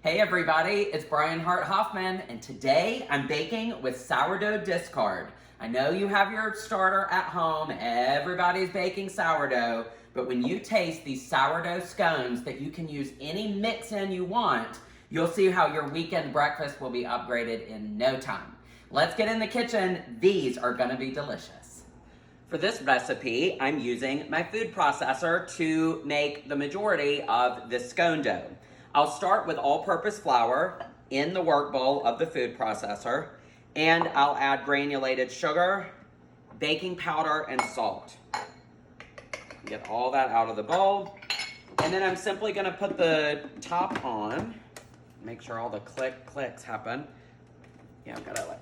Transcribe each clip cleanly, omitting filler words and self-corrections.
Hey everybody, it's Brian Hart Hoffman, and today I'm baking with sourdough discard. I know you have your starter at home, everybody's baking sourdough, but when you taste these sourdough scones that you can use any mix-in you want, you'll see how your weekend breakfast will be upgraded in no time. Let's get in the kitchen, these are gonna be delicious. For this recipe, I'm using my food processor to make the majority of this scone dough. I'll start with all-purpose flour in the work bowl of the food processor, and I'll add granulated sugar, baking powder, and salt. Get all that out of the bowl, and then I'm simply gonna put the top on, make sure all the clicks happen. Yeah, I've gotta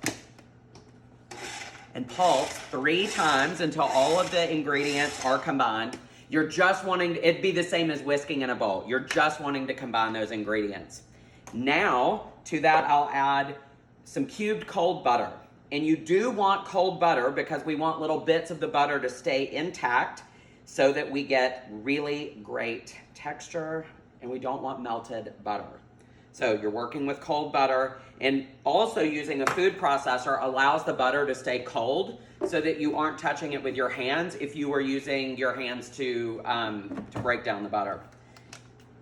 and pulse 3 times until all of the ingredients are combined. You're just wanting, it'd be the same as whisking in a bowl. You're just wanting to combine those ingredients. Now, to that I'll add some cubed cold butter. And you do want cold butter because we want little bits of the butter to stay intact so that we get really great texture, and we don't want melted butter. So you're working with cold butter, and also using a food processor allows the butter to stay cold so that you aren't touching it with your hands if you were using your hands to break down the butter.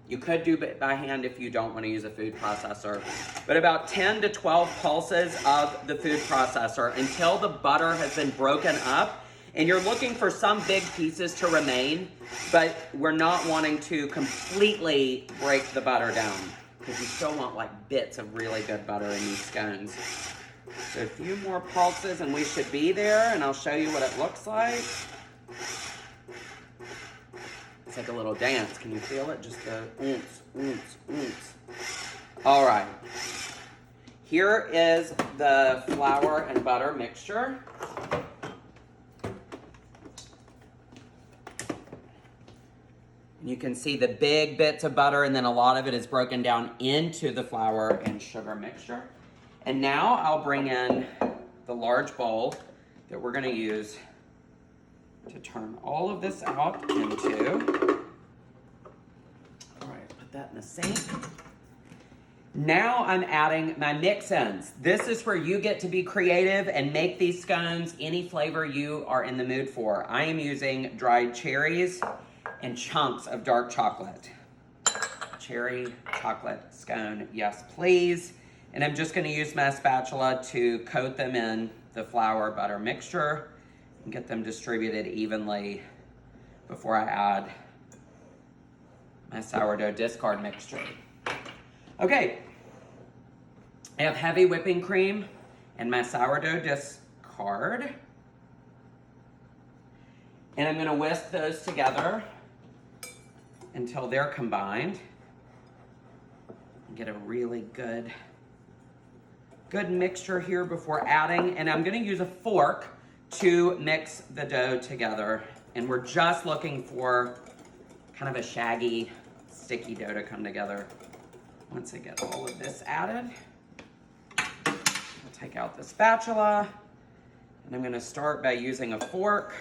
You could do it by hand if you don't want to use a food processor. But about 10 to 12 pulses of the food processor until the butter has been broken up. And you're looking for some big pieces to remain, but we're not wanting to completely break the butter down, because you still want like bits of really good butter in these scones. So a few more pulses and we should be there, and I'll show you what it looks like. It's like a little dance. Can you feel it? Just the oomps, oomps, oomps. All right. Here is the flour and butter mixture. You can see the big bits of butter, and then a lot of it is broken down into the flour and sugar mixture. And now I'll bring in the large bowl that we're gonna use to turn all of this out into. All right, put that in the sink. Now I'm adding my mix-ins. This is where you get to be creative and make these scones any flavor you are in the mood for. I am using dried cherries and chunks of dark chocolate. Cherry chocolate scone, yes please. And I'm just gonna use my spatula to coat them in the flour butter mixture and get them distributed evenly before I add my sourdough discard mixture. Okay, I have heavy whipping cream and my sourdough discard. And I'm gonna whisk those together until they're combined. Get a really good mixture here before adding, and I'm gonna use a fork to mix the dough together. And we're just looking for kind of a shaggy, sticky dough to come together. Once I get all of this added, I'll take out the spatula, and I'm gonna start by using a fork,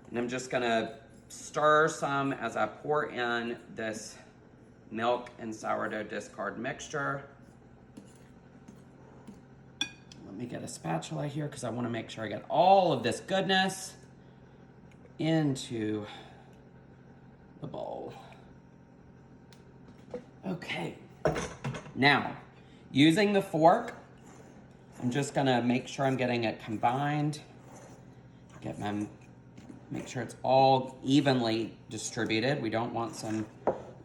and I'm just gonna stir some as I pour in this milk and sourdough discard mixture. Let me get a spatula here because I want to make sure I get all of this goodness into the bowl. Okay, now using the fork, I'm just gonna make sure I'm getting it combined, make sure it's all evenly distributed. We don't want some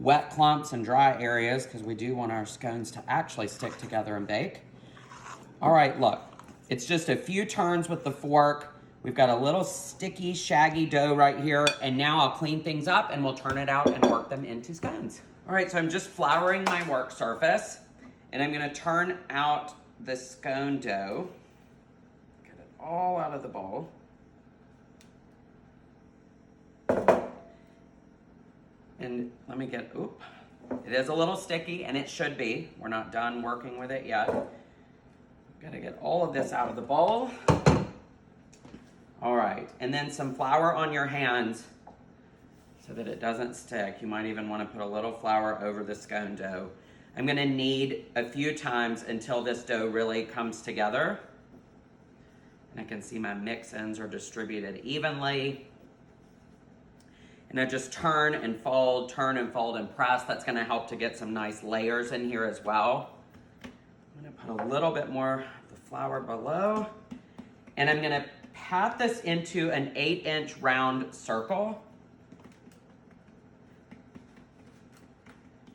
wet clumps and dry areas because we do want our scones to actually stick together and bake. All right, look, it's just a few turns with the fork. We've got a little sticky, shaggy dough right here, and now I'll clean things up and we'll turn it out and work them into scones. All right, so I'm just flouring my work surface, and I'm gonna turn out the scone dough. Get it all out of the bowl. And let me get, it is a little sticky, and it should be. We're not done working with it yet. Gotta get all of this out of the bowl. All right, and then some flour on your hands so that it doesn't stick. You might even want to put a little flour over the scone dough. I'm gonna knead a few times until this dough really comes together. And I can see my mix ends are distributed evenly. And I just turn and fold and press. That's gonna help to get some nice layers in here as well. I'm gonna put a little bit more of the flour below. And I'm gonna pat this into an 8-inch round circle.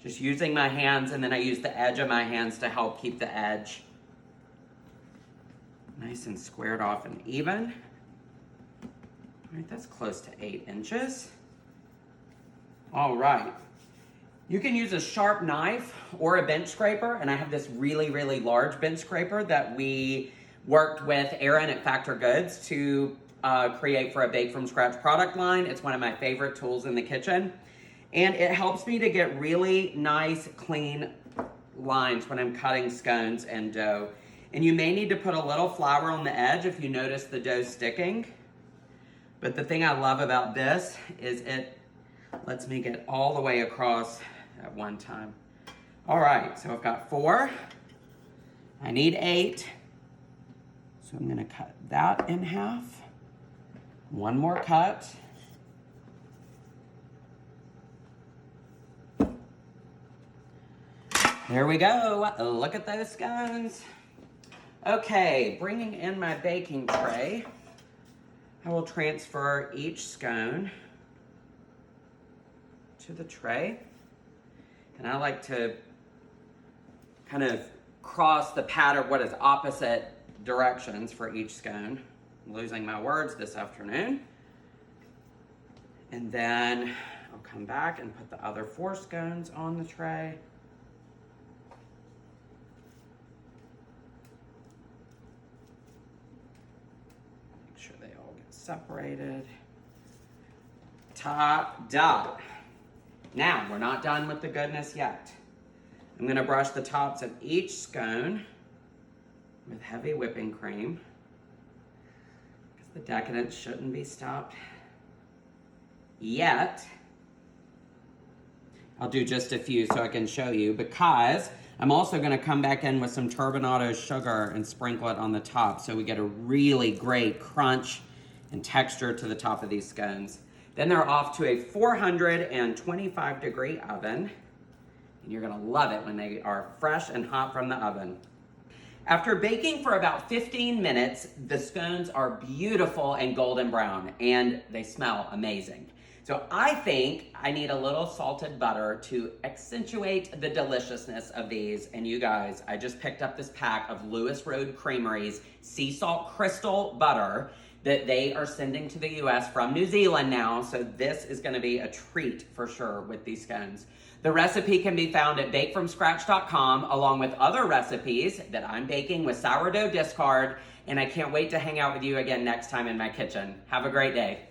Just using my hands, and then I use the edge of my hands to help keep the edge nice and squared off and even. All right, that's close to 8 inches. All right. You can use a sharp knife or a bench scraper, and I have this really, really large bench scraper that we worked with Erin at Factor Goods to create for a Bake From Scratch product line. It's one of my favorite tools in the kitchen. And it helps me to get really nice, clean lines when I'm cutting scones and dough. And you may need to put a little flour on the edge if you notice the dough sticking. But the thing I love about this is it lets me get all the way across at one time. All right, so I've got 4. I need 8. So I'm gonna cut that in half. One more cut. There we go. Look at those scones. Okay, bringing in my baking tray, I will transfer each scone to the tray. And I like to kind of cross the pattern, what is opposite directions for each scone. I'm losing my words this afternoon. And then I'll come back and put the other 4 scones on the tray. Make sure they all get separated. Ta-da! Now, we're not done with the goodness yet. I'm gonna brush the tops of each scone with heavy whipping cream, because the decadence shouldn't be stopped yet. I'll do just a few so I can show you, because I'm also gonna come back in with some turbinado sugar and sprinkle it on the top so we get a really great crunch and texture to the top of these scones. Then they're off to a 425 degree oven, and you're gonna love it when they are fresh and hot from the oven. After baking for about 15 minutes, the scones are beautiful and golden brown, and they smell amazing. So I think I need a little salted butter to accentuate the deliciousness of these. And you guys, I just picked up this pack of Lewis Road Creamery's sea salt crystal butter that they are sending to the US from New Zealand now. So this is gonna be a treat for sure with these scones. The recipe can be found at bakefromscratch.com, along with other recipes that I'm baking with Sourdough Discard. And I can't wait to hang out with you again next time in my kitchen. Have a great day.